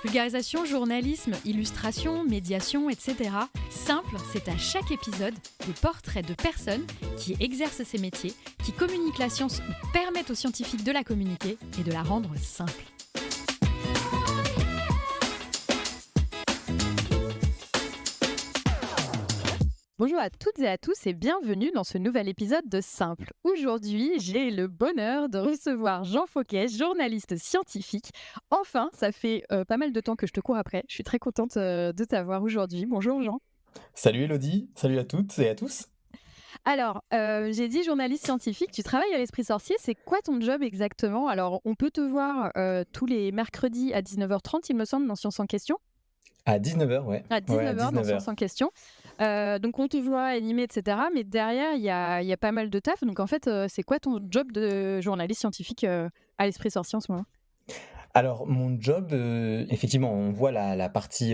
Vulgarisation, journalisme, illustration, médiation, etc. Simple, c'est à chaque épisode des portraits de personnes qui exercent ces métiers, qui communiquent la science ou permettent aux scientifiques de la communiquer et de la rendre simple. Bonjour à toutes et à tous et bienvenue dans ce nouvel épisode de Simple. Aujourd'hui, j'ai le bonheur de recevoir Jean Fauquet, journaliste scientifique. Enfin, ça fait pas mal de temps que je te cours après. Je suis très contente de t'avoir aujourd'hui. Bonjour Jean. Salut Elodie, salut à toutes et à tous. Alors, j'ai dit journaliste scientifique, tu travailles à l'Esprit Sorcier, c'est quoi ton job exactement? Alors, on peut te voir tous les mercredis à 19h30, il me semble, dans Science en Question. À 19h, ouais. À Ouais, à 19h dans 19h. Science en Question. Donc on te voit animer, etc. Mais derrière, il y a pas mal de taf. Donc en fait, c'est quoi ton job de journaliste scientifique à l'Esprit Sorcier en ce moment? Alors, mon job, effectivement, on voit la partie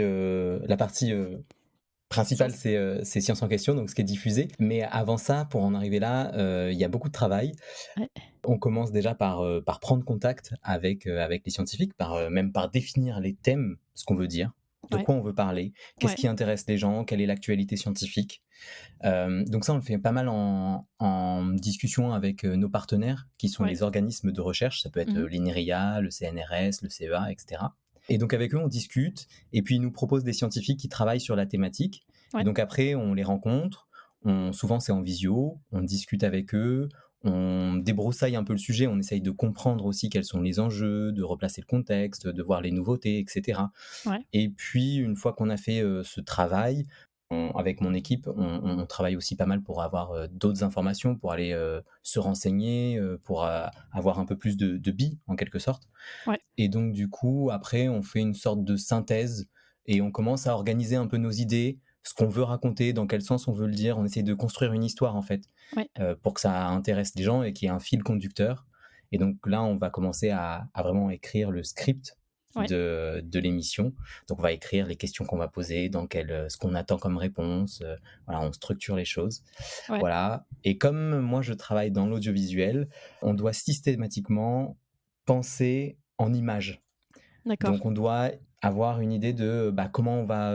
principale, Science. c'est Science en question, donc ce qui est diffusé. Mais avant ça, pour en arriver là, il y a beaucoup de travail. Ouais. On commence déjà par prendre contact avec les scientifiques, même par définir les thèmes, ce qu'on veut dire, de Ouais. quoi on veut parler, qu'est-ce Ouais. qui intéresse les gens, quelle est l'actualité scientifique. Donc ça, on le fait pas mal en discussion avec nos partenaires, qui sont Ouais. les organismes de recherche. Ça peut être Mhm. l'INRIA, le CNRS, le CEA, etc. Et donc avec eux, on discute, et puis ils nous proposent des scientifiques qui travaillent sur la thématique. Et Ouais. donc après, on les rencontre, souvent c'est en visio, on discute avec eux, on débroussaille un peu le sujet, on essaye de comprendre aussi quels sont les enjeux, de replacer le contexte, de voir les nouveautés, etc. Ouais. Et puis, une fois qu'on a fait ce travail, avec mon équipe, on travaille aussi pas mal pour avoir d'autres informations, pour aller se renseigner, pour avoir un peu plus de billes, en quelque sorte. Ouais. Et donc, du coup, après, on fait une sorte de synthèse et on commence à organiser un peu nos idées, ce qu'on veut raconter, dans quel sens on veut le dire. On essaie de construire une histoire, en fait, Ouais. pour que ça intéresse les gens et qu'il y ait un fil conducteur. Et donc là, on va commencer à vraiment écrire le script Ouais. de l'émission. Donc on va écrire les questions qu'on va poser, ce qu'on attend comme réponse. Voilà, on structure les choses. Ouais. Voilà. Et comme moi je travaille dans l'audiovisuel, on doit systématiquement penser en images. D'accord. Donc on doit avoir une idée de comment on va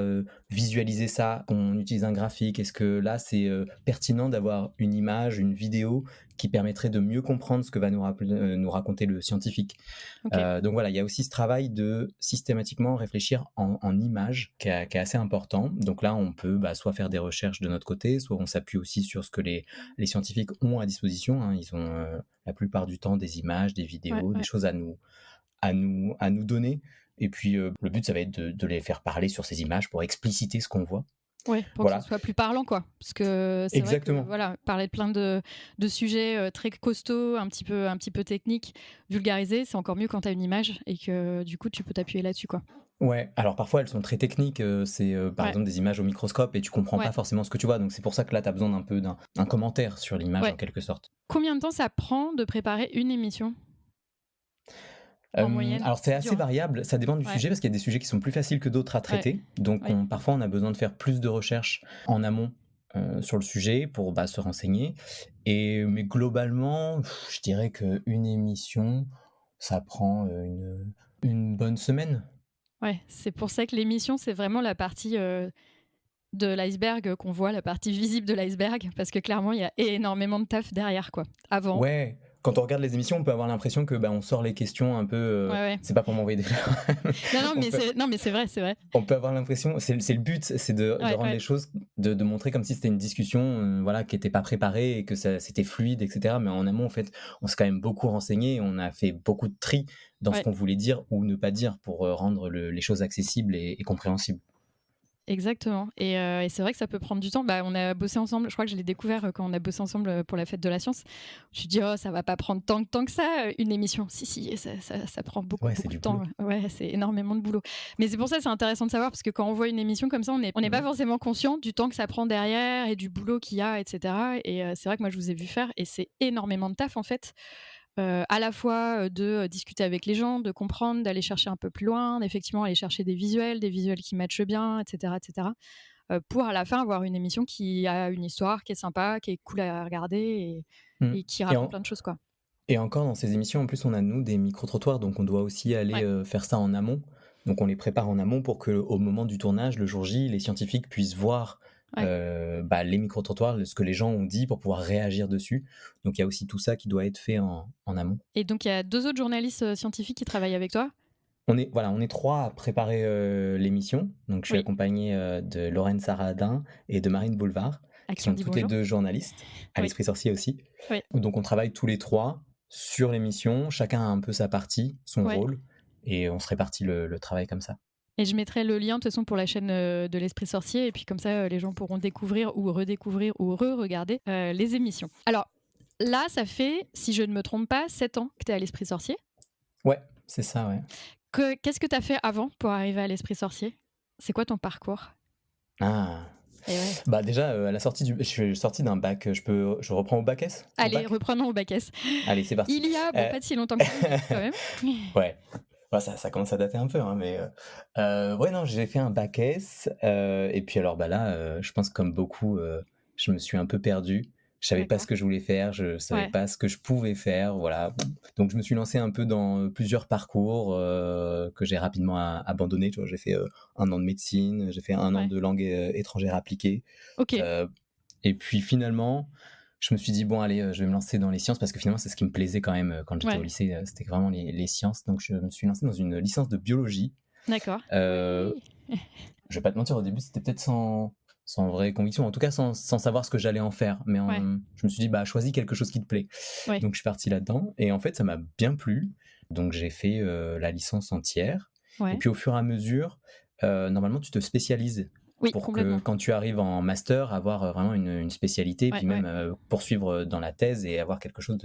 visualiser ça, qu'on utilise un graphique. Est-ce que là c'est pertinent d'avoir une image, une vidéo qui permettrait de mieux comprendre ce que va nous raconter le scientifique. Ok. Donc voilà, il y a aussi ce travail de systématiquement réfléchir en images qui est assez important. Donc là, on peut soit faire des recherches de notre côté, soit on s'appuie aussi sur ce que les scientifiques ont à disposition, hein. Ils ont la plupart du temps des images, des Ouais. vidéos, des Ouais. choses à nous donner. Et puis le but, ça va être de les faire parler sur ces images pour expliciter ce qu'on voit. Ouais, pour que ce Voilà, soit plus parlant, quoi. Parce que c'est vrai que exactement. voilà, parler de plein de sujets très costauds, un petit peu techniques, vulgarisés, c'est encore mieux quand tu as une image et que du coup tu peux t'appuyer là-dessus, quoi. Ouais, alors parfois elles sont très techniques, c'est par Ouais. exemple des images au microscope et tu comprends Ouais. pas forcément ce que tu vois, donc c'est pour ça que là tu as besoin d'un peu d'un commentaire sur l'image en Ouais. quelque sorte. Combien de temps ça prend de préparer une émission en moyenne? Alors c'est C'est assez dur, hein? variable, ça dépend du Ouais. sujet parce qu'il y a des sujets qui sont plus faciles que d'autres à Ouais. traiter. Donc Ouais. parfois on a besoin de faire plus de recherches en amont, sur le sujet pour, se renseigner mais globalement, je dirais qu'une émission, ça prend, une bonne semaine. Ouais. C'est pour ça que l'émission, c'est vraiment la partie de l'iceberg qu'on voit, la partie visible de l'iceberg, parce que clairement, il y a énormément de taf derrière, quoi. Avant. Ouais, quand on regarde les émissions, on peut avoir l'impression que, on sort les questions un peu, Ouais, ouais. c'est pas pour m'envoyer des fleurs. Non, non, On mais peut c'est vrai, c'est vrai. on peut avoir l'impression c'est le but, c'est de Ouais, rendre ouais. les choses de montrer comme si c'était une discussion, voilà, qui était pas préparée et que ça c'était fluide et cetera. Mais en amont, en fait, on s'est quand même beaucoup renseigné, on a fait beaucoup de tri dans ce Ouais. qu'on voulait dire ou ne pas dire pour, rendre les choses accessibles et compréhensibles. Exactement. Et c'est vrai que ça peut prendre du temps. Bah, on a bossé ensemble. Je crois que je l'ai découvert quand on a bossé ensemble pour la fête de la science. Je me suis dit, oh, ça va pas prendre tant que ça, une émission. Si, si, ça prend Ouais, c'est beaucoup du de temps. boulot. Ouais, c'est énormément de boulot. Mais c'est pour ça que c'est intéressant de savoir, parce que quand on voit une émission comme ça, on n'est pas Mmh. forcément conscient du temps que ça prend derrière et du boulot qu'il y a, etc. Et c'est vrai que moi, je vous ai vu faire et c'est énormément de taf, en fait. À la fois de discuter avec les gens, de comprendre, d'aller chercher un peu plus loin, d'effectivement aller chercher des visuels qui matchent bien, etc., etc. Pour à la fin avoir une émission qui a une histoire, qui est sympa, qui est cool à regarder Mmh. et qui et raconte en plein de choses, et encore dans ces émissions, en plus, on a nous des micro-trottoirs, donc on doit aussi aller, ouais. faire ça en amont. Donc on les prépare en amont pour qu'au moment du tournage, le jour J, les scientifiques puissent voir Ouais. les micro-trottoirs, ce que les gens ont dit pour pouvoir réagir dessus. Donc il y a aussi tout ça qui doit être fait en amont. Et donc il y a 2 autres journalistes, scientifiques qui travaillent avec toi? On est 3 à préparer, l'émission. Donc je suis Oui, accompagné, de Lorraine Saradin et de Marine Boulevard, à qui qui on sont dit toutes les bonjour. 2 journalistes, à Oui, l'Esprit Sorcier aussi. oui, Donc on travaille tous les 3 sur l'émission, chacun a un peu sa partie, son ouais. rôle et on se répartit le travail comme ça. Et je mettrai le lien de toute façon pour la chaîne, de l'Esprit Sorcier et puis comme ça, les gens pourront découvrir ou redécouvrir ou re-regarder, les émissions. Alors là, ça fait, si je ne me trompe pas, 7 ans que tu es à l'Esprit Sorcier. Ouais, c'est ça, ouais. Qu'est-ce que tu as fait avant pour arriver à l'Esprit Sorcier? C'est quoi ton parcours? Ah! Et ouais. Bah, déjà, à la sortie je suis sorti d'un bac, je reprends au bac S? Au Allez, bac? reprenons au bac S. Allez, c'est parti. Il y a, bon, Heu, pas si longtemps que ça, mais quand même. ouais, bah, ça commence à dater un peu, hein, mais ouais, non, j'ai fait un bac S, et puis alors, bah, là, je pense comme beaucoup, je me suis un peu perdu. Je savais pas ce D'accord. que je voulais faire, je savais Ouais. pas ce que je pouvais faire, voilà. Donc je me suis lancé un peu dans plusieurs parcours, que j'ai rapidement abandonnés, tu vois? J'ai fait, 1 an de médecine, j'ai fait 1 an Ouais. de langue, étrangère appliquée. OK. Heu et puis finalement, je me suis dit: «Bon allez, je vais me lancer dans les sciences» parce que finalement c'est ce qui me plaisait quand même, quand j'étais au Ouais. lycée, c'était vraiment les sciences. Donc je me suis lancé dans une licence de biologie. D'accord. Heu, Oui! je vais pas te mentir, au début c'était peut-être sans vraie conviction, en tout cas sans savoir ce que j'allais en faire. Mais Ouais. je me suis dit: «Bah choisis quelque chose qui te plaît». Ouais. Donc je suis parti là-dedans et en fait ça m'a bien plu. Donc j'ai fait, la licence entière et Ouais. puis au fur et à mesure, normalement tu te spécialises Oui, pour que complètement. quand tu arrives en master, avoir, vraiment une spécialité et Ouais, puis ouais, même, poursuivre, dans la thèse et avoir quelque chose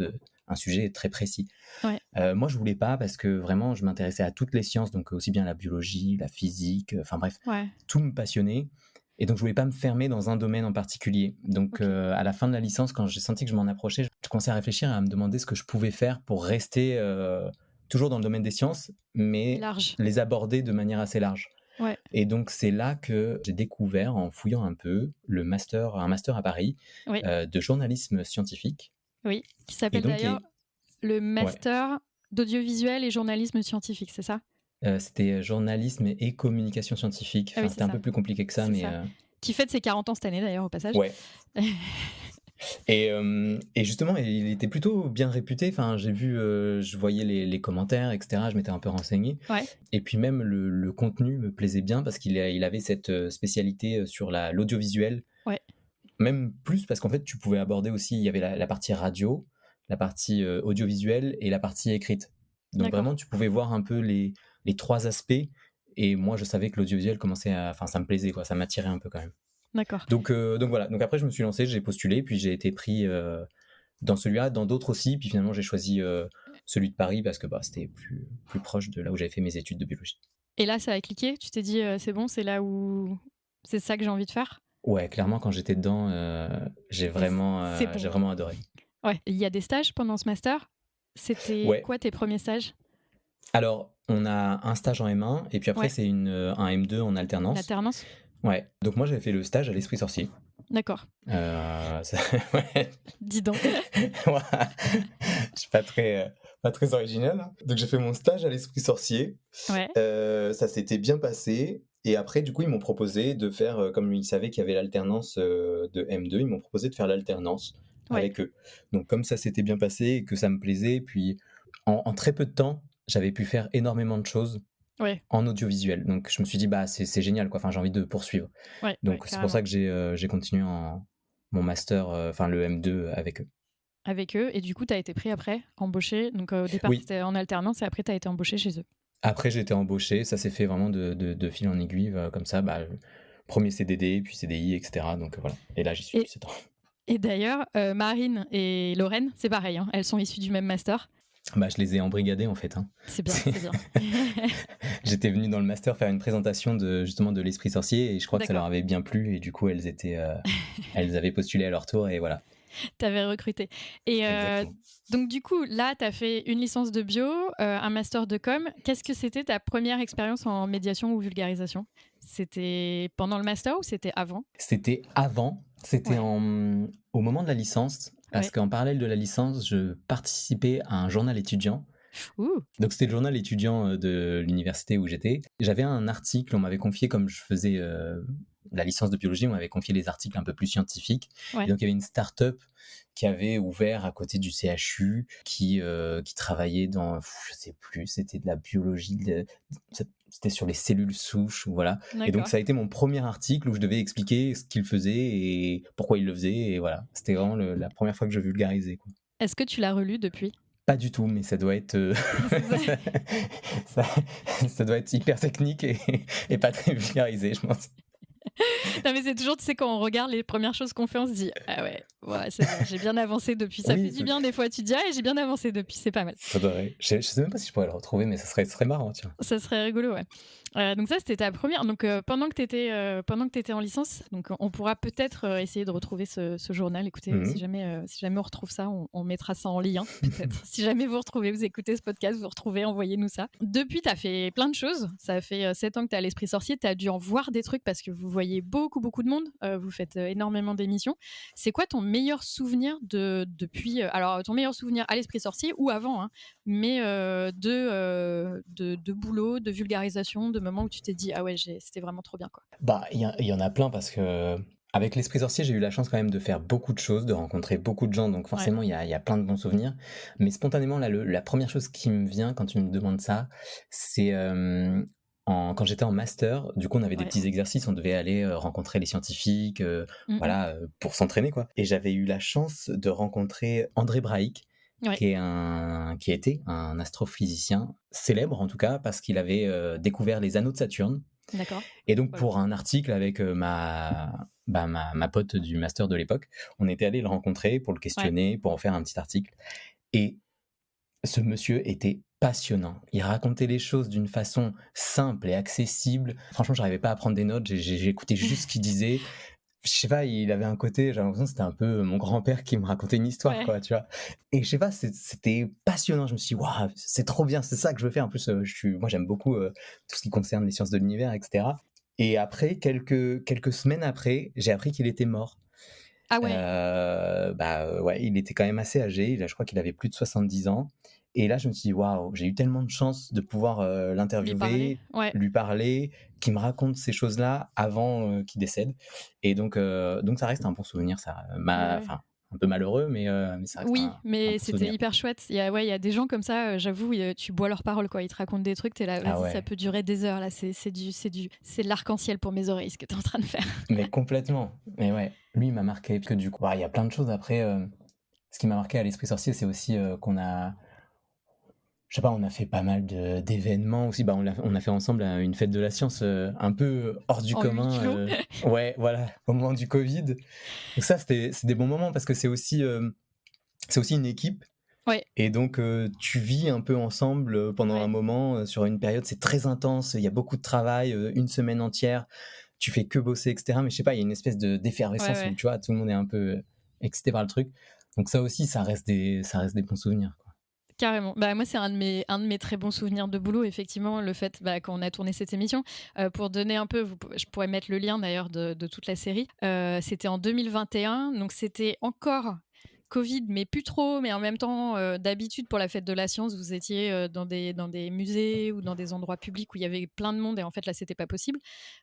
un sujet très précis. ouais. Moi je voulais pas parce que vraiment je m'intéressais à toutes les sciences, donc aussi bien la biologie, la physique, enfin bref, Ouais. tout me passionnait et donc je voulais pas me fermer dans un domaine en particulier. Donc OK. à la fin de la licence, quand j'ai senti que je m'en approchais, je commençais à réfléchir et à me demander ce que je pouvais faire pour rester, toujours dans le domaine des sciences, mais Large. les aborder de manière assez large. Ouais. Et donc c'est là que j'ai découvert, en fouillant un peu, un master à Paris, Oui, de journalisme scientifique oui. Qui et s'appelle donc d'ailleurs le ouais, master d'audiovisuel et journalisme scientifique, c'est ça? c'était journalisme et communication scientifique. Ah oui, Enfin, c'est c'était un ça. peu plus compliqué que ça, C'est mais ça. Qui fête ses 40 ans cette année d'ailleurs au passage. ouais. Et justement, il était plutôt bien réputé. Enfin, j'ai vu, je voyais les commentaires et cetera, je m'étais un peu renseigné Ouais. et puis même le contenu me plaisait bien parce il avait cette, spécialité, sur l'audiovisuel. Ouais. Même plus parce qu'en fait, tu pouvais aborder aussi il y avait la partie radio, la partie, audiovisuelle et la partie écrite. Donc D'accord. vraiment, tu pouvais voir un peu les 3 aspects et moi, je savais que l'audiovisuel commençait à enfin, ça me plaisait quoi, ça m'attirait un peu quand même. D'accord. Donc voilà, donc après je me suis lancé, j'ai postulé, puis j'ai été pris, dans celui-là, dans d'autres aussi, puis finalement j'ai choisi, celui de Paris parce que, bah, c'était plus proche de là où j'avais fait mes études de biologie. Et là, ça a cliqué? Tu t'es dit: «C'est bon, c'est là où c'est ça que j'ai envie de faire»? Ouais, clairement quand j'étais dedans, Et c'est j'ai bon. vraiment adoré. Ouais. Il y a des stages pendant ce master? C'était Ouais, quoi tes premiers stages? alors on a un stage en M1 et puis après Ouais. c'est un M2 en alternance. L'alternance? Ouais, donc moi j'avais fait le stage à l'Esprit Sorcier. D'accord. Ça ouais. Dis donc. Ouah, je suis pas très original, hein. Donc j'ai fait mon stage à l'Esprit Sorcier, Ouais. ça s'était bien passé et après du coup, ils m'ont proposé de faire, comme ils savaient qu'il y avait l'alternance, de M2, ils m'ont proposé de faire l'alternance Ouais. avec eux. Donc comme ça s'était bien passé et que ça me plaisait, puis en très peu de temps, j'avais pu faire énormément de choses Ouais. en audiovisuel. Donc je me suis dit: «Bah, c'est génial quoi, enfin j'ai envie de poursuivre». Ouais. Ouais, Donc c'est pour carrément. ça que j'ai continué en mon master, enfin le M2 avec eux. Avec eux et du coup, tu as été pris après, embauché. Donc, au départ, tu Oui. étais en alternance et après, tu as été embauché chez eux. Après, j'ai été embauché, ça s'est fait vraiment de fil en aiguille, comme ça, bah, 1er CDD, puis CDI, et cetera, donc voilà et là, j'y suis depuis Et 7 ans. et d'ailleurs, Marine et Lorraine, c'est pareil, hein, elles sont issues du même master. Bah, je les ai embrigadés, en fait, hein. C'est bien, C'est c'est bien. j'étais venu dans le master faire une présentation justement de l'Esprit Sorcier et je crois que ça leur D'accord, avait bien plu et du coup, elles avaient postulé à leur tour et voilà, tu avais recruté et exactement. donc du coup, là, tu as fait une licence de bio, un master de com. Qu'est-ce que c'était ta première expérience en médiation ou vulgarisation? C'était pendant le master ou c'était avant? C'était avant, c'était Ouais, au moment de la licence, parce ouais, qu'en parallèle de la licence, je participais à un journal étudiant Ouh! Donc c'était le journal étudiant, de l'université où j'étais. J'avais un article, on m'avait confié comme je faisais, la licence de biologie, on m'avait confié les articles un peu plus scientifiques et Ouais, donc il y avait une start-up qui avait ouvert à côté du CHU, qui travaillait dans, je sais plus, c'était de la biologie, c'était sur les cellules souches ou voilà et donc d'accord. ça a été mon premier article où je devais expliquer ce qu'il faisait et pourquoi il le faisait et voilà. C'était vraiment le la première fois que je vulgarisais, quoi. Est-ce que tu l'as relu depuis? Pas du tout, mais ça doit être, C'est ça. ça ça doit être hyper technique et pas très vulgarisé, je pense. Non, mais c'est toujours, tu sais, quand on regarde les premières choses qu'on fait, on se dit: «Ah ouais, ouais, c'est bon, j'ai bien avancé depuis». Ça fait Oui, du bien des fois, tu te dis: «Ah, j'ai bien avancé depuis, c'est pas mal». faudrait je sais même pas si je pourrais le retrouver, mais ça serait marrant, tiens. Ça serait rigolo, ouais. Donc ça, c'était ta première. Donc pendant que tu étais en licence, donc on pourra peut-être, essayer de retrouver ce journal. Écoutez, Mmh. si jamais on retrouve ça, on mettra ça en lien, peut-être. Si jamais vous retrouvez, vous écoutez ce podcast, vous retrouvez, envoyez-nous ça. Depuis, tu as fait plein de choses. Ça fait, 7 ans que tu es à l'Esprit Sorcier. Tu as dû en voir des trucs parce que vous voyez beaucoup, beaucoup de monde. Vous faites, énormément d'émissions. C'est quoi ton meilleur souvenir depuis, alors ton meilleur souvenir à l'Esprit Sorcier ou avant, hein, mais de boulot, de vulgarisation, de moments où tu t'es dit: «Ah ouais, c'était vraiment trop bien, quoi». Bah, il y en a plein parce qu'avec l'Esprit Sorcier, j'ai eu la chance quand même de faire beaucoup de choses, de rencontrer beaucoup de gens, donc Ouais, forcément il y a plein de bons souvenirs. Mais spontanément, là, la 1re chose qui me vient quand tu me demandes ça, c'est, quand j'étais en master, du coup, on avait des ouais. petits exercices, on devait aller, rencontrer les scientifiques, Mmh mh. voilà, pour s'entraîner, quoi. Et j'avais eu la chance de rencontrer André Braic, Ouais, qui a été un astrophysicien célèbre, en tout cas, parce qu'il avait, découvert les anneaux de Saturne d'accord. et donc Waouh. pour un article avec, ma pote du master de l'époque, on était allé le rencontrer pour le Ouais, questionner, pour en faire un petit article et ce monsieur était passionnant. Il racontait les choses d'une façon simple et accessible. Franchement, j'arrivais pas à prendre des notes, j'écoutais juste ce qu'il disait. Je sais pas, il avait un côté, j'avais l'impression que c'était un peu mon grand-père qui me racontait une histoire, ouais. quoi, tu vois? Et je sais pas, c'était passionnant. Je me suis dit: «Waouh, c'est trop bien, c'est ça que je veux faire». En plus, moi, j'aime beaucoup, tout ce qui concerne les sciences de l'univers et cetera. Et après, quelques semaines après, j'ai appris qu'il était mort. Ah ouais, Ouais, il était quand même assez âgé. Je crois qu'il avait plus de 70 ans. Et là, je me suis dit: «Waouh, j'ai eu tellement de chance de pouvoir, lui parler? l'interviewer, Ouais, lui parler, qu'il me raconte ces choses-là avant, qu'il décède». Et donc ça reste un bon souvenir ça, bah, ouais. enfin, un peu malheureux, mais ça reste Oui, un mais bon c'était souvenir. hyper chouette. Il y a des gens comme ça, j'avoue, tu bois leurs paroles, quoi. Ils te racontent des trucs, tu es là: Ah «Vas-y, ça ouais, peut durer des heures là, c'est de l'arc-en-ciel pour mes oreilles, ce que tu es en train de faire». mais complètement. Mais ouais, lui, il m'a marqué parce que du coup, bah, il y a plein de choses après, ce qui m'a marqué à l'Esprit Sorcier, c'est aussi, je sais pas, on a fait pas mal d'événements aussi. Bah, on a fait ensemble, une fête de la science, un peu hors du En huis commun, clos. ouais, voilà, au moment du Covid. Donc ça, c'est des bons moments parce que c'est aussi une équipe Ouais, et donc tu vis un peu ensemble, pendant un ouais, moment, sur une période, c'est très intense, il y a beaucoup de travail, 1 semaine entière, tu fais que bosser et cetera. Mais je sais pas, il y a une espèce ouais, d'effervescence où, ouais. tu vois, tout le monde est un peu, excité par le truc. Donc ça aussi, ça reste des bons souvenirs, quoi. Carrément. Bah, moi, c'est un de mes très bons souvenirs de boulot, effectivement, le fait, bah, quand on a tourné cette émission. Pour donner un peu, je pourrais mettre le lien d'ailleurs de toute la série. C'était en 2021, donc c'était encore Covid, mais plus trop, mais en même temps, d'habitude, pour la fête de la science, vous étiez, dans des musées ou dans des endroits publics où il y avait plein de monde et en fait, là, c'était pas possible.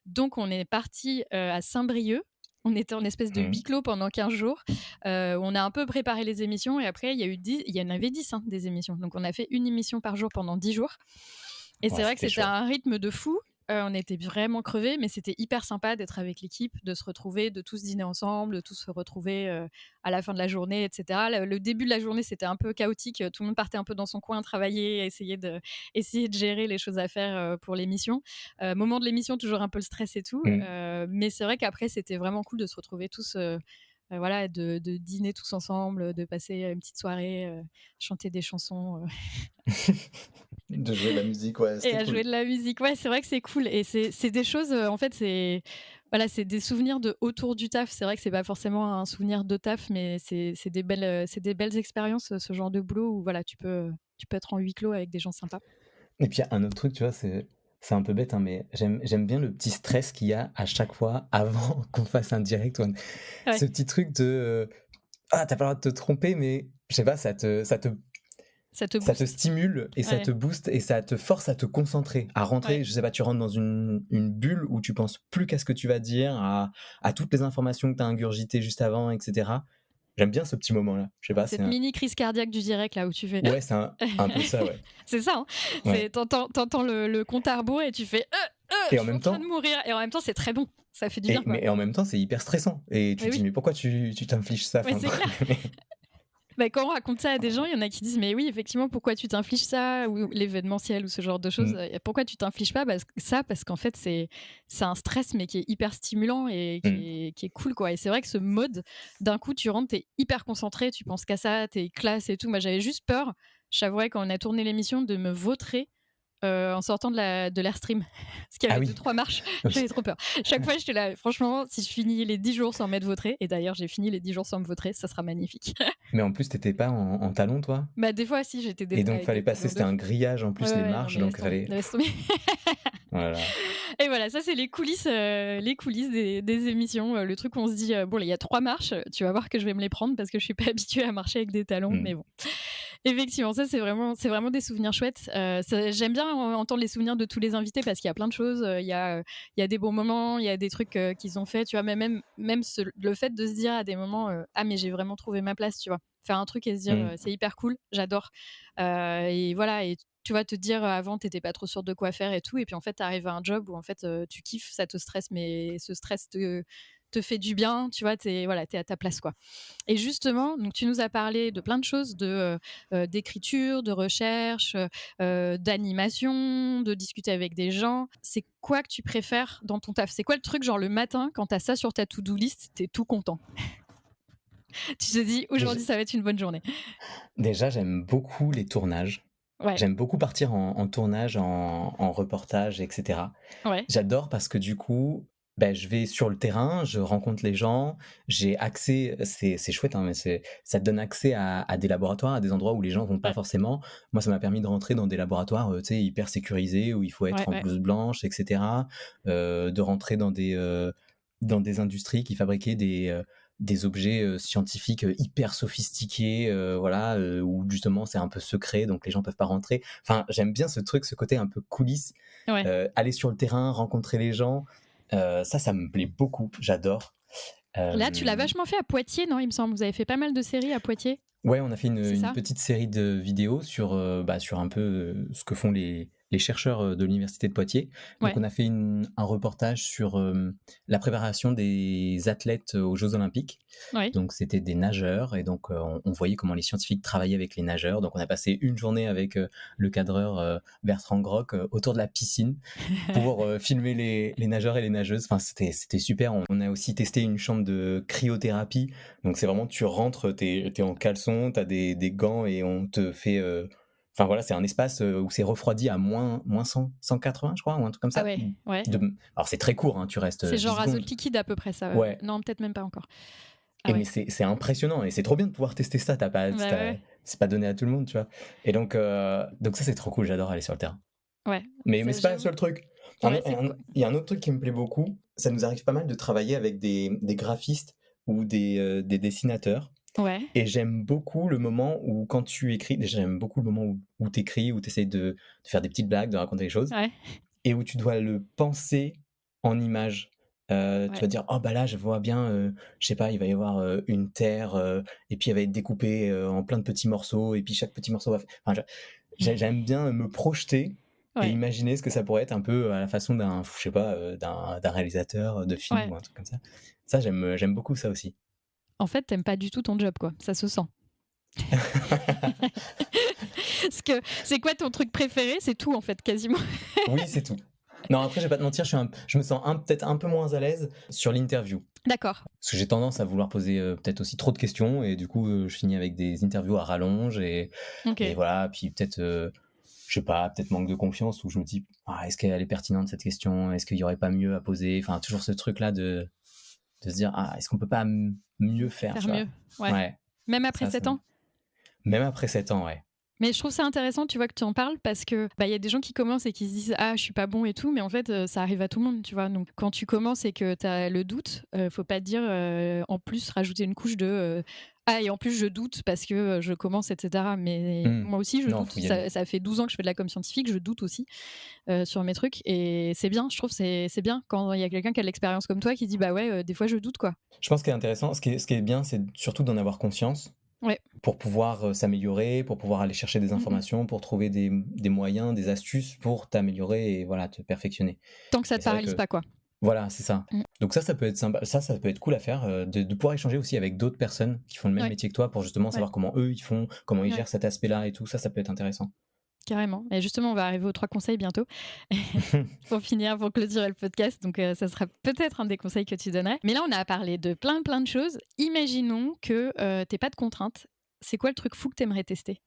Donc on est parti à Saint-Brieuc. On était en espèce de huis Mmh. clos pendant 15 jours. On a un peu préparé les émissions et après, il y en avait 10 hein, des émissions. Donc, on a fait une émission par jour pendant 10 jours. Et c'est Ouais, vrai que c'était c'était chaud. un rythme de fou. On était vraiment crevés, mais c'était hyper sympa d'être avec l'équipe, de se retrouver, de tous dîner ensemble, de tous se retrouver à la fin de la journée, etc. Le début de la journée, c'était un peu chaotique. Tout le monde partait un peu dans son coin, travailler, essayer de gérer les choses à faire pour l'émission. Moment de l'émission, toujours un peu le stress et tout. Mmh. Mais c'est vrai qu'après, c'était vraiment cool de se retrouver tous. Voilà, de dîner tous ensemble, de passer une petite soirée, chanter des chansons De jouer de la musique, ouais, et c'était à jouer cool. de la musique. Ouais, c'est vrai que c'est cool et c'est des choses, en fait, c'est des souvenirs de autour du taf. C'est vrai que c'est pas forcément un souvenir de taf, mais c'est des belles expériences, ce genre de boulot où voilà, tu peux être en huis clos avec des gens sympas. Et puis il y a un autre truc, tu vois, c'est un peu bête, hein, mais j'aime bien le petit stress qu'il y a à chaque fois avant qu'on fasse un direct ou Ouais, ce petit truc de, «Ah, tu pas le droit de te tromper», mais je sais pas, ça te Ça te Ça te booste. stimule et ça Ouais, te booste et ça te force à te concentrer, à ouais. rentrer, je sais pas, tu rentres dans une bulle où tu penses plus qu'à ce que tu vas dire, à toutes les informations que tu as ingurgitées juste avant et cetera. J'aime bien ce petit moment-là. Je sais pas, c'est Cette un mini crise cardiaque du direct là où tu fais ouais, c'est un peu ça, ouais. c'est ça, hein. Ouais Tu entends le compte à rebours et tu fais: et je en suis en même train de temps mourir» et en même temps, c'est très bon. Ça fait du bien, quoi. en même temps, c'est hyper stressant et tu Mais te dis: oui, «Mais pourquoi tu t'infliges ça?» mais enfin, c'est clair. Bah, quand on raconte ça à des gens, il y en a qui disent: «Mais oui, effectivement, pourquoi tu t'infliges ça?» ou l'événementiel ou ce genre de choses, mmh, «Pourquoi tu t'infliges pas ça?» parce qu'en fait, c'est un stress, mais qui est hyper stimulant et mmh. qui est cool, quoi et c'est vrai que ce mode, d'un coup, tu rentres, tu es hyper concentré, tu penses qu'à ça, tu es classe et tout. Moi, j'avais juste peur, j'avouerais, quand on a tourné l'émission, de me vautrer en sortant de l'airstream. Parce qu'il y Ah avait oui, 2-3 marches, oui. j'avais trop peur. Chaque fois, j'étais là: «Franchement, si je finis les 10 jours sans m'être vautrée» et d'ailleurs, j'ai fini les 10 jours sans me vautrer, ça sera magnifique. Mais en plus, tu étais pas en talons, toi? Bah, des fois, si, j'étais Et donc avec des fallait passer talons de c'était un fou. grillage en Ouais, plus, ouais, les ouais, non, marches, mais donc laisse il tomber, fallait laisse tomber. oh là là. Et voilà, ça, c'est les coulisses des émissions, le truc où on se dit: «Bon, là, il y a 3 marches, tu vas voir que je vais me les prendre parce que je suis pas habituée à marcher avec des talons», Mmh. mais bon. Effectivement, ça, c'est vraiment des souvenirs chouettes. J'aime bien entendre les souvenirs de tous les invités parce qu'il y a plein de choses. Il y a des bons moments, il y a des trucs qu'ils ont fait, tu vois. Mais même le fait de se dire à des moments, ah mais j'ai vraiment trouvé ma place, tu vois. Faire un truc et se dire Mmh. c'est hyper cool, j'adore. Et voilà. Et tu vois, te dire avant t'étais pas trop sûre de quoi faire et tout, et puis en fait t'arrives à un job où en fait tu kiffes, ça te stresse, mais ce stress te fait du bien, tu vois, voilà, t'es à ta place, quoi. Et justement, donc tu nous as parlé de plein de choses, d'écriture, de recherche, d'animation, de discuter avec des gens. C'est quoi que tu préfères dans ton taf? C'est quoi le truc, genre le matin, quand tu as ça sur ta to-do list, tu es tout content? Tu te dis: Déj «Aujourd'hui, ça va être une bonne journée». déjà, j'aime beaucoup les tournages. Ouais, J'aime beaucoup partir en tournage, en reportage et cetera. ouais, J'adore parce que du coup, bah, je vais sur le terrain, je rencontre les gens, j'ai accès c'est chouette, hein, mais ça te donne accès à des laboratoires, à des endroits où les gens vont pas ouais, forcément. Moi, ça m'a permis de rentrer dans des laboratoires, tu sais, hyper sécurisés, où il faut être ouais, en ouais. blouse blanche et cetera. De rentrer dans des industries qui fabriquaient des objets, scientifiques, hyper sophistiqués, voilà, où justement c'est un peu secret, donc les gens peuvent pas rentrer. Enfin, j'aime bien ce truc, ce côté un peu coulisses, Ouais. aller sur le terrain, rencontrer les gens, ça me plaît beaucoup, j'adore. Là, tu l'as Hem, vachement fait à Poitiers, non, il me semble? Vous avez fait pas mal de séries à Poitiers, ouais, on a fait c'est une ça? petite série de vidéos sur, bah, sur un peu, ce que font les chercheurs, de l'université de Poitiers. Donc Ouais, on a fait un reportage sur, la préparation des athlètes, aux jeux olympiques. ouais. Donc c'était des nageurs et donc on voyait comment les scientifiques travaillaient avec les nageurs. Donc on a passé une journée avec, le cadreur, Bertrand Groc, autour de la piscine pour, filmer les nageurs et les nageuses. Enfin, c'était super. On a aussi testé une chambre de cryothérapie. Donc c'est vraiment tu rentres, tu es en caleçon, tu as des gants et on te fait, enfin voilà, c'est un espace, où c'est refroidi à moins 180 je crois ou un truc comme Ah ça. ouais, ouais. De alors c'est très court, hein, tu restes, C'est 10 genre azote secondes. liquide à peu près ça, Ouais. non, peut-être même pas encore. Ah Et mais ouais. c'est impressionnant et c'est trop bien de pouvoir tester ça. Bah, ouais, ouais. C'est pas donné à tout le monde, tu vois? Et donc ça, c'est trop cool, j'adore aller sur le terrain. Ouais, Mais ça c'est pas le j'avoue. seul truc. Ouais, c'est quoi? Il y a un autre truc qui me plaît beaucoup, ça nous arrive pas mal de travailler avec des graphistes ou des dessinateurs Ouais, et j'aime beaucoup le moment où quand tu écris déjà j'aime beaucoup le moment où tu écris, où tu essaies de faire des petites blagues, de raconter des choses ouais, et où tu dois le penser en images. Tu ouais. vas dire: «Oh bah là, je vois bien, je sais pas, il va y avoir, une terre, et puis elle va être découpée, en plein de petits morceaux et puis chaque petit morceau va f» enfin j'aime bien me projeter et Ouais, imaginer ce que ça pourrait être un peu à la façon d'un je sais pas, d'un réalisateur, de film ouais. ou un truc comme ça. Ça j'aime beaucoup ça aussi. En fait, tu aimes pas du tout ton job, quoi, ça se sent. Parce que c'est quoi ton truc préféré? C'est tout, en fait, quasiment. Oui, c'est tout. Non, après je vais pas te mentir, je me sens peut-être un peu moins à l'aise sur l'interview. D'accord. Parce que j'ai tendance à vouloir poser, peut-être aussi trop de questions et du coup, je finis avec des interviews à rallonge et OK. voilà. Puis peut-être, je sais pas, peut-être manque de confiance où je me dis: «Ah, est-ce qu'elle est pertinente cette question? Est-ce qu'il y aurait pas mieux à poser?» Enfin, toujours ce truc-là de se dire: «Ah, est-ce qu'on peut pas mieux faire?» Faire Tu vois? mieux, ouais. Ouais, Même après ça 7 ans? même après 7 ans, ouais. Mais je trouve ça intéressant, tu vois, que tu en parles parce que, bah, il y a des gens qui commencent et qui se disent: «Ah, je suis pas bon et tout», mais en fait, ça arrive à tout le monde, tu vois? Donc quand tu commences et que tu as le doute, faut pas te dire, en plus rajouter une couche de, «Ah et en plus je doute parce que, je commence» et cetera. Mais Mmh. moi aussi je Non, doute. faut y aller. Ça fait 12 ans que je fais de la com scientifique, je doute aussi, sur mes trucs et c'est bien, je trouve c'est bien quand il y a quelqu'un qui a de l'expérience comme toi qui dit: «Bah ouais, des fois je doute, quoi». Je pense qu'il est intéressant, ce qui est bien, c'est surtout d'en avoir conscience Ouais. pour pouvoir, s'améliorer, pour pouvoir aller chercher des Mmh mh. informations, pour trouver des moyens, des astuces pour t'améliorer et voilà, te perfectionner. Tant que ça Et te c'est vrai paralyse que pas, quoi. voilà, c'est ça. Mmh. Donc ça peut être sympa, ça peut être cool à faire, de pouvoir échanger aussi avec d'autres personnes qui font le même Ouais, métier que toi pour justement ouais, savoir comment eux, ils font, comment ils ouais. gèrent cet aspect-là et tout, ça peut être intéressant. Carrément. Et justement, on va arriver aux 3 conseils bientôt pour finir, pour clôturer le podcast. Donc, ça sera peut-être un des conseils que tu donnerais. Mais là, on a parlé de plein, plein de choses. Imaginons que, tu pas de contraintes. C'est quoi le truc fou que tu aimerais tester?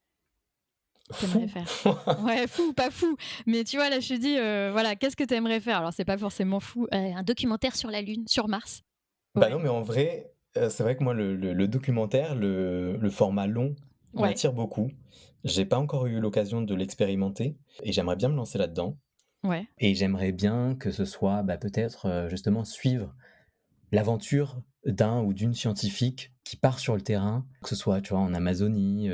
Tu aimerais Fou! faire? Ouais, fou ou pas fou, mais tu vois, là, je te dis, voilà, qu'est-ce que tu aimerais faire? Alors, c'est pas forcément fou, un documentaire sur la Lune, sur Mars? Bah Ouais, non, mais en vrai, c'est vrai que moi le documentaire, le format long ouais, m'attire beaucoup. J'ai pas encore eu l'occasion de l'expérimenter et j'aimerais bien me lancer là-dedans ouais, et j'aimerais bien que ce soit, bah, peut-être, justement suivre l'aventure d'un ou d'une scientifique qui part sur le terrain, que ce soit, tu vois, en Amazonie,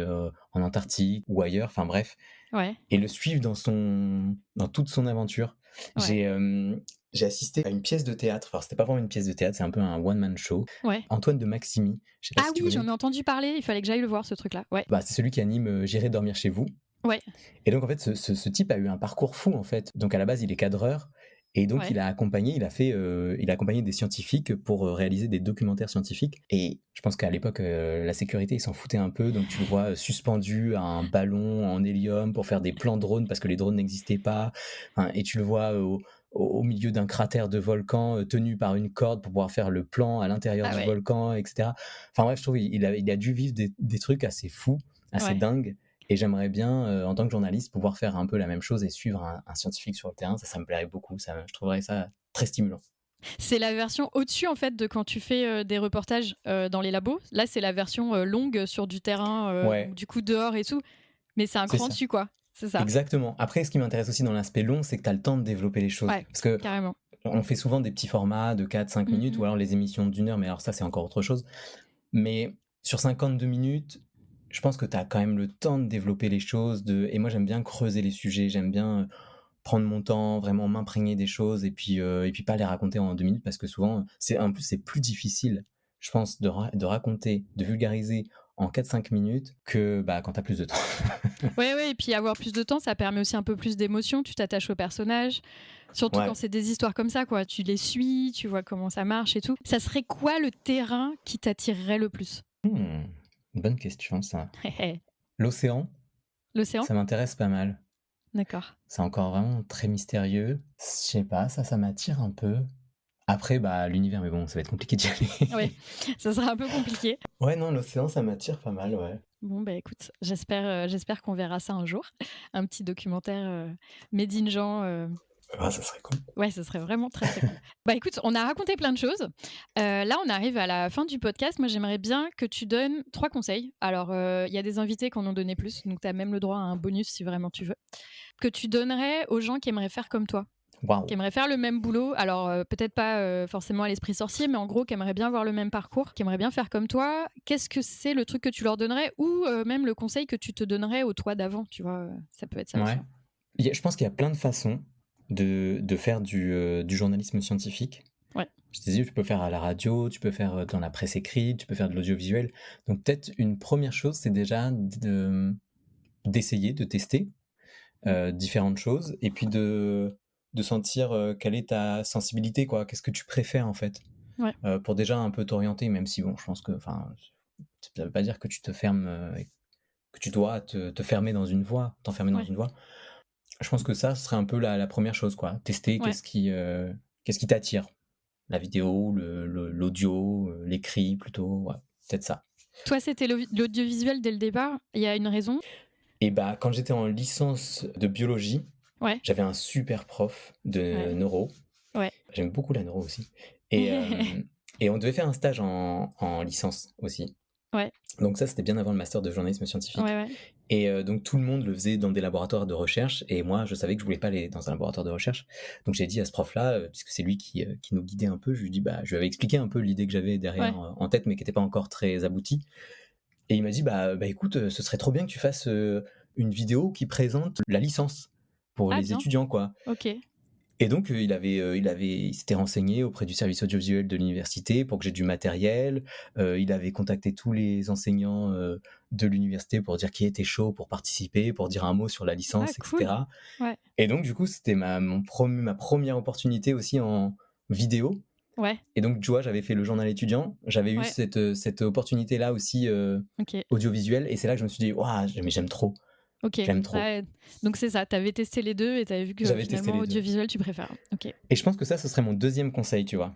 en Antarctique ou ailleurs, enfin bref, ouais, et le suivre dans toute son aventure. ouais, J'ai assisté à une pièce de théâtre, alors c'était pas vraiment une pièce de théâtre, c'est un peu un one man show. ouais. Antoine de Maximi, je sais pas Ah si tu oui, connais? j'en ai entendu parler, il fallait que j'aille le voir ce truc-là. Ouais, Bah, c'est celui qui anime, J'irai dormir chez vous. ouais, Et donc en fait, ce type a eu un parcours fou, en fait. Donc à la base, il est cadreur et donc ouais. il a accompagné des scientifiques pour, réaliser des documentaires scientifiques et je pense qu'à l'époque, la sécurité, ils s'en foutaient un peu. Donc tu le vois, suspendu à un ballon en hélium pour faire des plans drones parce que les drones n'existaient pas. Enfin et tu le vois, au milieu d'un cratère de volcan, tenu par une corde pour pouvoir faire le plan à l'intérieur Ah du ouais, volcan et cetera. Enfin bref, je trouve il a dû vivre des trucs assez fous, assez ouais. dingues et j'aimerais bien, en tant que journaliste, pouvoir faire un peu la même chose et suivre un scientifique sur le terrain. Ça me plairait beaucoup. Je trouverais ça très stimulant. C'est la version au-dessus, en fait, de quand tu fais, des reportages, dans les labos. Là, c'est la version, longue sur du terrain, donc Ouais, du coup dehors et tout, mais c'est un c'est cran ça. dessus, quoi. C'est ça. Exactement. Après, ce qui m'intéresse aussi dans l'aspect long, c'est que tu as le temps de développer les choses. Ouais, Parce que carrément. on fait souvent des petits formats de 4, 5 minutes ou Mmh. alors les émissions d'1 heure, mais alors ça, c'est encore autre chose. Mais sur 52 minutes, je pense que tu as quand même le temps de développer les choses, et moi, j'aime bien creuser les sujets, j'aime bien, prendre mon temps, vraiment m'imprégner des choses et puis pas les raconter en 2 minutes parce que souvent, en plus, c'est plus difficile, je pense, de raconter, de vulgariser en 4, 5 minutes que, bah, quand tu as plus de temps. Ouais, ouais et puis avoir plus de temps, ça permet aussi un peu plus d'émotion. Tu t'attaches au personnage, surtout quand Ouais. c'est des histoires comme ça, quoi. Tu les suis, tu vois comment ça marche et tout. Ça serait quoi le terrain qui t'attirerait le plus? Mmh, bonne question ça. L'océan, L'océan? ça m'intéresse pas mal. D'accord. C'est encore vraiment très mystérieux. Je sais pas, ça m'attire un peu. Après, bah, l'univers, mais bon, ça va être compliqué d'y Ouais, aller. ça sera un peu compliqué. Ouais, non, l'océan, ça m'attire pas mal, ouais. Bon, bah, écoute, j'espère qu'on verra ça un jour. Un petit documentaire, made in Jean, Ah, ça serait cool. ouais, ce serait vraiment très, très cool. Bah, écoute, on a raconté plein de choses. Là, on arrive à la fin du podcast. Moi, j'aimerais bien que tu donnes 3 conseils. Alors, il y a des invités qui en ont donné plus, donc tu as même le droit à un bonus si vraiment tu veux. Que tu donnerais aux gens qui aimeraient faire comme toi, qui Waouh! aimeraient faire le même boulot. Alors, peut-être pas, forcément à l'esprit sorcier, mais en gros, qui aimeraient bien avoir le même parcours, qui aimeraient bien faire comme toi. Qu'est-ce que c'est le truc que tu leur donnerais ou, même le conseil que tu te donnerais au toi d'avant, tu vois? Ça peut être ça aussi, Ouais. hein. Je pense qu'il y a plein de façons de faire du journalisme scientifique. Ouais. Je te dis, tu peux faire à la radio, tu peux faire, dans la presse écrite, tu peux faire de l'audiovisuel. Donc peut-être une première chose, c'est déjà d'essayer, de tester, Mmh. différentes choses et puis de sentir, quelle est ta sensibilité, quoi. Qu'est-ce que tu préfères, en fait? Ouais. Pour déjà un peu t'orienter, même si bon, je pense que enfin, ça veut pas dire que tu te fermes, que tu dois te fermer dans une voie, t'enfermer dans Ouais. une voie. Je pense que ça serait un peu la première chose, quoi. Tester Ouais. qu'est-ce qui t'attire? La vidéo, l'audio, l'écrit plutôt, ouais, peut-être ça. Toi, c'était l'audiovisuel dès le départ? Il y a une raison? Et bah, quand j'étais en licence de biologie, Ouais, j'avais un super prof de ouais, neuro. ouais. J'aime beaucoup la neuro aussi et hem et on devait faire un stage en licence aussi Ouais, Donc ça, c'était bien avant le master de journalisme ouais, scientifique. ouais. Et donc tout le monde le faisait dans des laboratoires de recherche et moi, je savais que je voulais pas aller dans un laboratoire de recherche. Donc j'ai dit à ce prof-là, puisque c'est lui qui nous guidait un peu, je lui dis: «Bah», je lui avais expliqué un peu l'idée que j'avais derrière, Ouais. en tête, mais qui était pas encore très aboutie. Et il m'a dit: «Bah écoute, ce serait trop bien que tu fasses, une vidéo qui présente la licence pour Ah les bien, étudiants, quoi». OK. Et donc, il s'était renseigné auprès du service audiovisuel de l'université pour que j'ai du matériel. Il avait contacté tous les enseignants, de l'université pour dire qui était chaud pour participer, pour dire un mot sur la Ah licence et cool. cetera. Ouais, Et donc du coup, c'était ma première opportunité aussi en vidéo. ouais, Et donc tu vois, j'avais fait le journal étudiant, j'avais eu ouais, cette opportunité-là aussi, OK, audiovisuelle et c'est là que je me suis dit: «Waouh, mais j'aime trop, OK. j'aime trop». Ouais, donc c'est ça, tu avais testé les 2 et tu avais vu que J'avais testé finalement les 2. audiovisuel tu préfères. OK. Et je pense que ça, ce serait mon deuxième conseil, tu vois?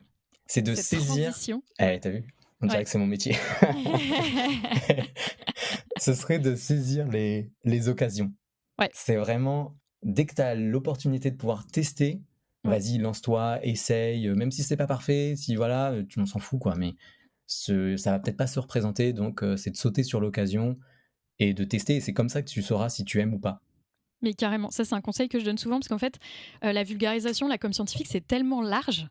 C'est de Cette saisir transition, eh, tu vu? On dirait ouais. que c'est mon métier. Ce serait de saisir les occasions. Ouais, C'est vraiment dès que tu as l'opportunité de pouvoir tester, ouais. vas-y, lance-toi, essaye, même si c'est pas parfait, si voilà, on s'en fout quoi, mais ça va peut-être pas se représenter donc c'est de sauter sur l'occasion et de tester et c'est comme ça que tu sauras si tu aimes ou pas. Mais carrément, ça c'est un conseil que je donne souvent parce qu'en fait, la vulgarisation, la com scientifique, c'est tellement large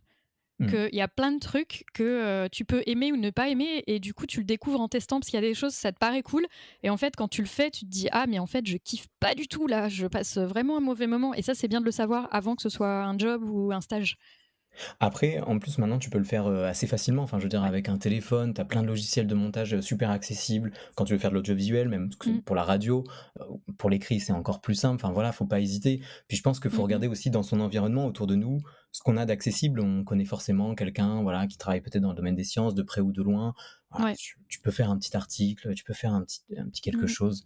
Mmh. qu'il y a plein de trucs que tu peux aimer ou ne pas aimer et du coup tu le découvres en testant parce qu'il y a des choses ça te paraît cool et en fait quand tu le fais tu te dis ah mais en fait je kiffe pas du tout là je passe vraiment un mauvais moment et ça c'est bien de le savoir avant que ce soit un job ou un stage. Après, en plus, maintenant, tu peux le faire, assez facilement. Enfin, je veux dire, Ouais. avec un téléphone, tu as plein de logiciels de montage, super accessibles. Quand tu veux faire de l'audiovisuel, même que Mm, pour la radio, pour l'écrit, c'est encore plus simple. Enfin, voilà, faut pas hésiter. Puis je pense qu'il faut mm, mm. regarder aussi dans son environnement autour de nous, ce qu'on a d'accessible. On connaît forcément quelqu'un, voilà, qui travaille peut-être dans le domaine des sciences, de près ou de loin. Voilà, Ouais. tu peux faire un petit article, tu peux faire un petit quelque Mm. chose.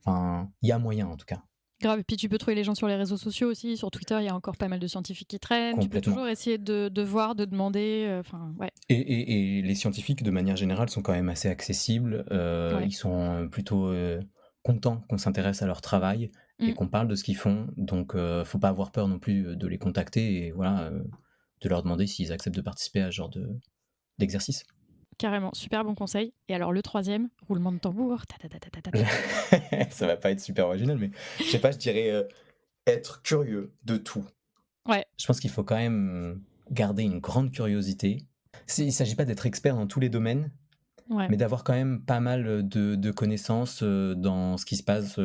Enfin, il y a moyen, en tout cas, Grave et puis tu peux trouver les gens sur les réseaux sociaux aussi sur Twitter il y a encore pas mal de scientifiques qui traînent tu peux complètement. toujours essayer de voir de demander enfin ouais Et les scientifiques, de manière générale, sont quand même assez accessibles. ouais. Ils sont, plutôt, contents qu'on s'intéresse à leur travail et Mm. qu'on parle de ce qu'ils font. Donc, faut pas avoir peur non plus, de les contacter et voilà, de leur demander s'ils acceptent de participer à ce genre d'exercice. Carrément super bon conseil et alors le troisième roulement de tambour ta ta ta ta ta ta ta. Ça va pas être super original, mais je sais pas, je dirais, être curieux de tout. Ouais, Je pense qu'il faut quand même garder une grande curiosité. Il s'agit pas d'être expert dans tous les domaines, ouais. mais d'avoir quand même pas mal, de connaissances, dans ce qui se passe,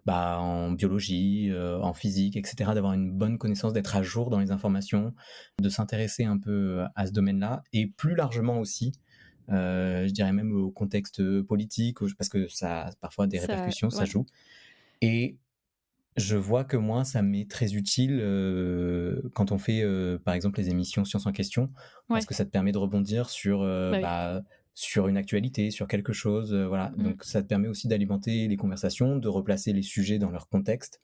en biologie, en physique et cetera. D'avoir une bonne connaissance, d'être à jour dans les informations, de s'intéresser un peu, à ce domaine-là et plus largement aussi, je dirais même au contexte, politique, parce que ça a parfois des Ça répercussions, ça ouais, joue et je vois que moi, ça m'est très utile, quand on fait, par exemple, les émissions Science en question, parce ouais, que ça te permet de rebondir sur, bah, oui. sur une actualité, sur quelque chose, voilà. Mmh. Donc ça te permet aussi d'alimenter les conversations, de replacer les sujets dans leur contexte.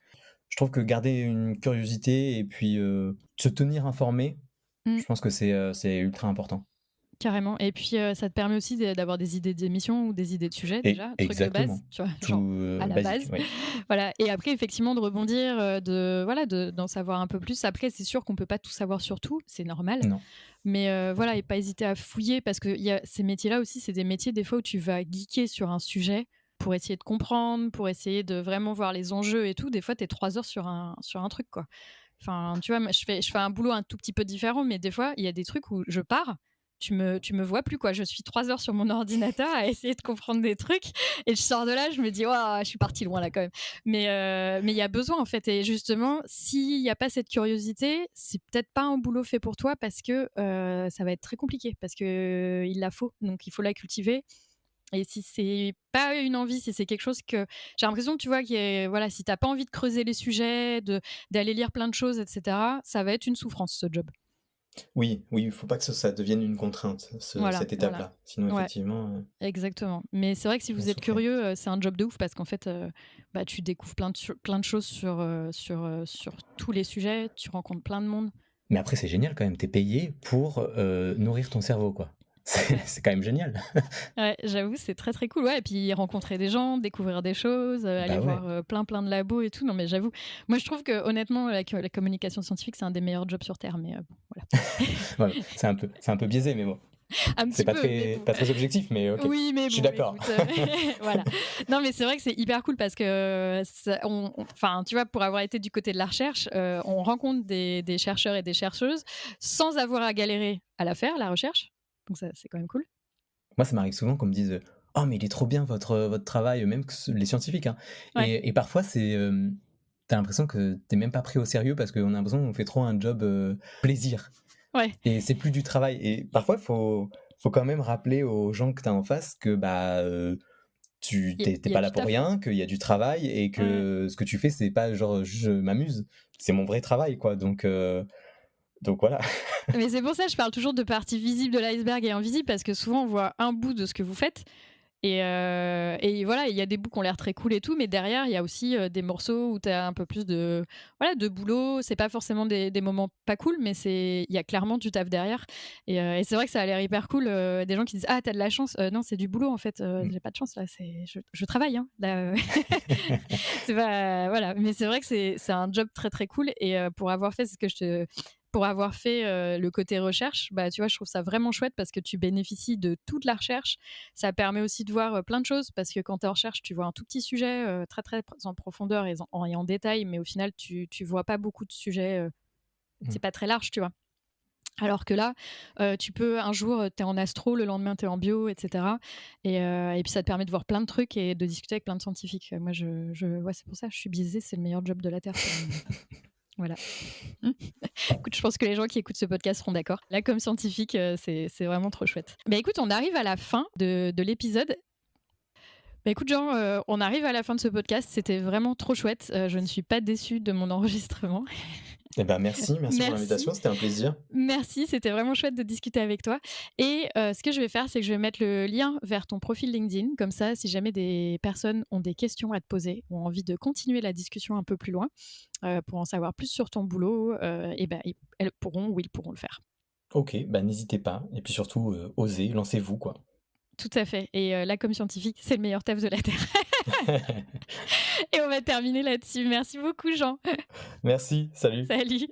Je trouve que garder une curiosité et puis, se tenir informé, Mmh. je pense que c'est ultra important. Carrément et puis, ça te permet aussi d'avoir des idées d'émissions ou des idées de sujets Et déjà, truc de base, exactement, tu vois? tout, Genre à la basique, base. oui. Voilà et après effectivement de rebondir, de voilà, d'en savoir un peu plus. Après c'est sûr qu'on peut pas tout savoir sur tout, c'est normal, Non. mais voilà et pas hésiter à fouiller parce qu'il y a ces métiers-là aussi, c'est des métiers des fois où tu vas geeker sur un sujet pour essayer de comprendre, pour essayer de vraiment voir les enjeux et tout. Des fois, tu es 3 heures sur un truc, quoi. Enfin, tu vois, moi je fais un boulot un tout petit peu différent, mais des fois, il y a des trucs où je pars, tu me vois plus, quoi. Je suis 3 heures sur mon ordinateur à essayer de comprendre des trucs et je sors de là, je me dis: «Waouh, je suis partie loin là quand même». Mais il y a besoin en fait et justement, s'il y a pas cette curiosité, c'est peut-être pas un boulot fait pour toi parce que, ça va être très compliqué parce qu'il la faut, donc il faut la cultiver et si c'est pas une envie, si c'est quelque chose que j'ai l'impression, tu vois, qui est voilà, si tu as pas envie de creuser les sujets, d'aller lire plein de choses et cetera, ça va être une souffrance ce job. Oui, oui, il faut pas que ça devienne une contrainte, Voilà, cette voilà. étape-là. Sinon Ouais. effectivement, Exactement. Mais c'est vrai que si tu vas vous êtes souffrir. curieux, c'est un job de ouf parce qu'en fait, bah, tu découvres plein de choses sur tous les sujets, tu rencontres plein de monde. Mais après, c'est génial quand même, tu es payé pour, nourrir ton cerveau, quoi. C'est Ouais, c'est quand même génial. ouais, j'avoue, c'est très, très cool. Ouais et puis rencontrer des gens, découvrir des choses, aller Bah ouais, voir, plein de labos et tout. Non mais j'avoue, moi je trouve que honnêtement la communication scientifique, c'est un des meilleurs jobs sur terre mais bon, voilà. voilà, c'est un peu biaisé, mais bon. Un C'est petit peu, mais bon. pas très objectif, mais OK. Oui, mais Je suis bon, d'accord. écoute, voilà. Non, mais c'est vrai que c'est hyper cool parce que ça enfin, tu vois, pour avoir été du côté de la recherche, on rencontre des chercheurs et des chercheuses sans avoir à galérer à la faire, la recherche. Donc ça, c'est quand même cool. Moi, ça m'arrive souvent qu'on me dise, «Oh mais il est trop bien votre travail», même que les scientifiques, hein, Ouais, et parfois c'est, tu l'impression que t'es même pas pris au sérieux parce qu'on a l'impression qu'on fait trop un job, plaisir, ouais. et c'est plus du travail, et parfois faut quand même rappeler aux gens que tu as en face que, bah, tu Il tu y a pas là du pour taf, ouais. rien, qu'il y a du travail et Ouais. que ce que tu fais, c'est pas genre: «Je m'amuse», c'est mon vrai travail, quoi, donc voilà. Mais c'est pour ça que je parle toujours de partie visible de l'iceberg et invisible parce que souvent on voit un bout de ce que vous faites. Et voilà, il y a des bouts qui ont l'air très cool et tout, mais derrière, il y a aussi, des morceaux où tu as un peu plus de voilà, de boulot. C'est pas forcément des moments pas cool, mais il y a clairement du taf derrière et c'est vrai que ça a l'air hyper cool, des gens qui disent: «Ah, tu as de la chance». Non, c'est du boulot en fait, Mmh. j'ai pas de chance là, c'est je travaille, hein, là, c'est pas voilà, mais c'est vrai que c'est un job très, très cool et pour avoir fait ce que je te pour avoir fait, le côté recherche, bah, tu vois, je trouve ça vraiment chouette parce que tu bénéficies de toute la recherche. Ça permet aussi de voir, plein de choses parce que quand tu es en recherche, tu vois un tout petit sujet, très, très en profondeur et en détail, mais au final, tu vois pas beaucoup de sujets, Mmh. c'est pas très large, tu vois? Alors que là, tu peux un jour, tu es en astro, le lendemain tu es en bio et cetera et puis ça te permet de voir plein de trucs et de discuter avec plein de scientifiques. Moi je ouais, c'est pour ça, je suis biaisée, c'est le meilleur job de la terre selon moi. Voilà. Écoute, je pense que les gens qui écoutent ce podcast seront d'accord. Là, comme scientifique, c'est vraiment trop chouette. Bah, écoute, on arrive à la fin de l'épisode. Bah, écoute Jean, on arrive à la fin de ce podcast. C'était vraiment trop chouette. Je ne suis pas déçue de mon enregistrement. Et ben merci pour Merci. l'invitation, c'était un plaisir. Merci, c'était vraiment chouette de discuter avec toi et ce que je vais faire, c'est que je vais mettre le lien vers ton profil LinkedIn. Comme ça, si jamais des personnes ont des questions à te poser, ont envie de continuer la discussion un peu plus loin, pour en savoir plus sur ton boulot, et ben, elles pourront ou ils pourront le faire. OK, bah, n'hésitez pas, et puis surtout, osez, lancez-vous, quoi. Tout à fait et là, comme scientifique, c'est le meilleur taf de la terre et on va terminer là-dessus. Merci beaucoup Jean. Merci, salut. Salut.